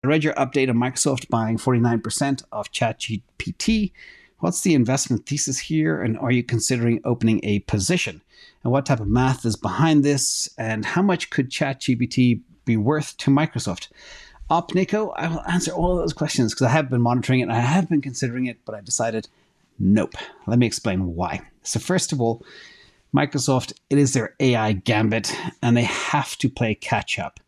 I read your update on Microsoft buying 49% of ChatGPT. What's the investment thesis here, and are you considering opening a position? And what type of math is behind this, and how much could ChatGPT be worth to Microsoft? Nico, I will answer all of those questions because I have been monitoring it and I have been considering it, but I decided nope. Let me explain why. So first of all, Microsoft, it is their AI gambit, and they have to play catch up.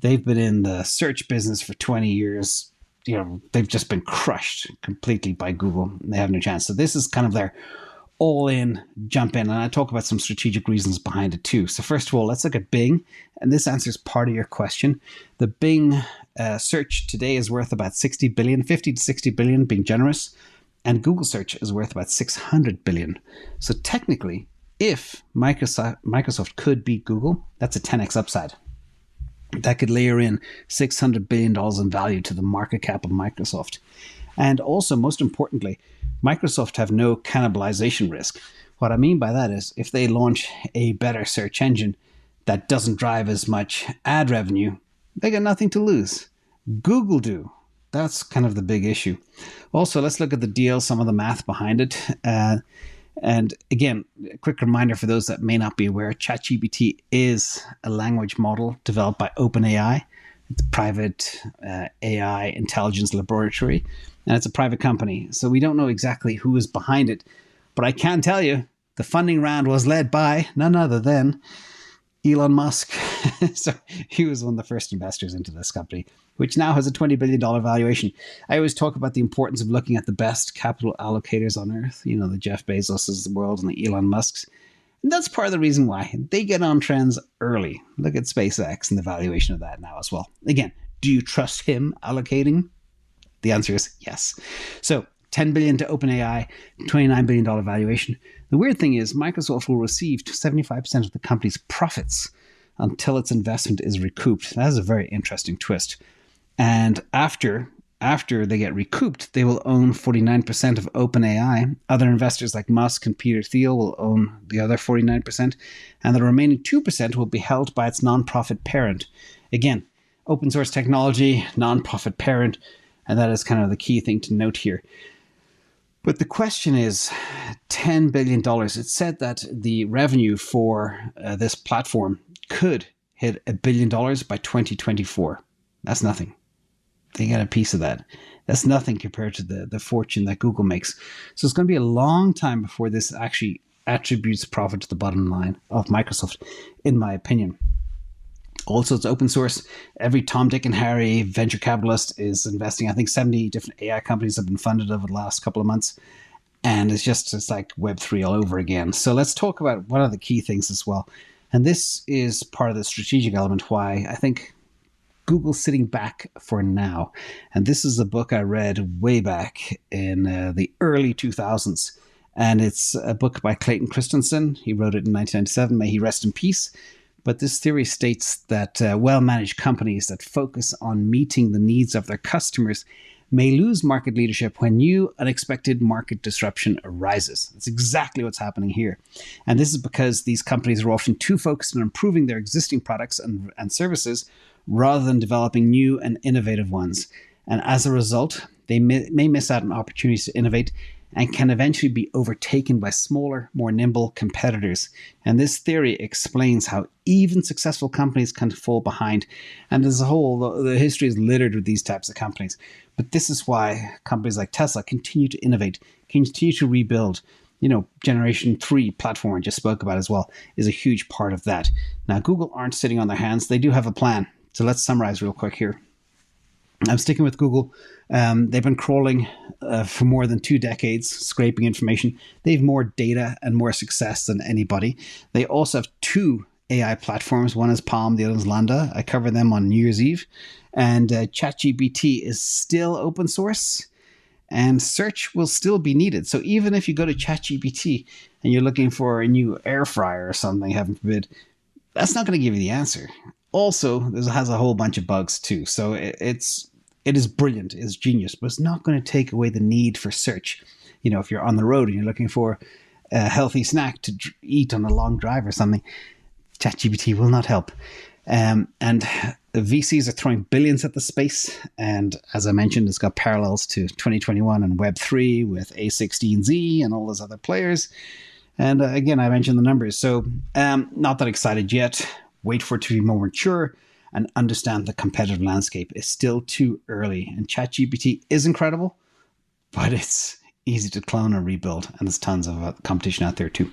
They've been in the search business for 20 years. They've just been crushed completely by Google. They have no chance. So this is kind of their all-in, jump in. And I talk about some strategic reasons behind it too. So first of all, let's look at Bing. And this answers part of your question. The Bing search today is worth about 60 billion, 50 to 60 billion, being generous. And Google search is worth about 600 billion. So technically, if Microsoft could beat Google, that's a 10x upside. That could layer in $600 billion in value to the market cap of Microsoft. And also, most importantly, Microsoft have no cannibalization risk. What I mean by that is if they launch a better search engine that doesn't drive as much ad revenue, they got nothing to lose. Google do. That's kind of the big issue. Also, let's look at the deal, some of the math behind it. And again, a quick reminder for those that may not be aware, ChatGPT is a language model developed by OpenAI. It's a private AI intelligence laboratory, and it's a private company. So we don't know exactly who is behind it. But I can tell you, the funding round was led by none other than Elon Musk. So he was one of the first investors into this company, which now has a $20 billion valuation. I always talk about the importance of looking at the best capital allocators on earth, the Jeff Bezos of the world and the Elon Musks. And that's part of the reason why they get on trends early. Look at SpaceX and the valuation of that now as well. Again, do you trust him allocating? The answer is yes. So $10 billion to OpenAI, $29 billion valuation. The weird thing is Microsoft will receive 75% of the company's profits until its investment is recouped. That is a very interesting twist. And after they get recouped, they will own 49% of OpenAI. Other investors like Musk and Peter Thiel will own the other 49%, and the remaining 2% will be held by its nonprofit parent. Again, open source technology, nonprofit parent, and that is kind of the key thing to note here. But the question is $10 billion. It said that the revenue for this platform could hit $1 billion by 2024. That's nothing. They get a piece of that. That's nothing compared to the fortune that Google makes. So it's going to be a long time before this actually attributes profit to the bottom line of Microsoft, in my opinion. Also, it's open source. Every Tom, Dick, and Harry venture capitalist is investing. I think 70 different AI companies have been funded over the last couple of months. And it's like Web3 all over again. So let's talk about one of the key things as well. And this is part of the strategic element why I think Google's sitting back for now. And this is a book I read way back in the early 2000s. And it's a book by Clayton Christensen. He wrote it in 1997. May he rest in peace. But this theory states that well-managed companies that focus on meeting the needs of their customers may lose market leadership when new unexpected market disruption arises. That's exactly what's happening here. And this is because these companies are often too focused on improving their existing products and services rather than developing new and innovative ones. And as a result, they may miss out on opportunities to innovate and can eventually be overtaken by smaller, more nimble competitors. And this theory explains how even successful companies can fall behind. And as a whole, the history is littered with these types of companies. But this is why companies like Tesla continue to innovate, continue to rebuild. Generation 3 platform I just spoke about as well is a huge part of that. Now, Google aren't sitting on their hands. They do have a plan. So let's summarize real quick here. I'm sticking with Google. They've been crawling for more than 2 decades, scraping information. They have more data and more success than anybody. They also have 2 AI platforms. One is Palm, the other is Lambda. I cover them on New Year's Eve. And ChatGPT is still open source, and search will still be needed. So even if you go to ChatGPT and you're looking for a new air fryer or something, heaven forbid, that's not going to give you the answer. Also, this has a whole bunch of bugs too. So it is brilliant, it's genius, but it's not going to take away the need for search. If you're on the road and you're looking for a healthy snack to eat on a long drive or something, ChatGPT will not help. And The VCs are throwing billions at the space. And as I mentioned, it's got parallels to 2021 and Web3 with A16Z and all those other players. And again, I mentioned the numbers. So not that excited yet. Wait for it to be more mature and understand the competitive landscape. It's still too early. And ChatGPT is incredible, but it's easy to clone and rebuild. And there's tons of competition out there too.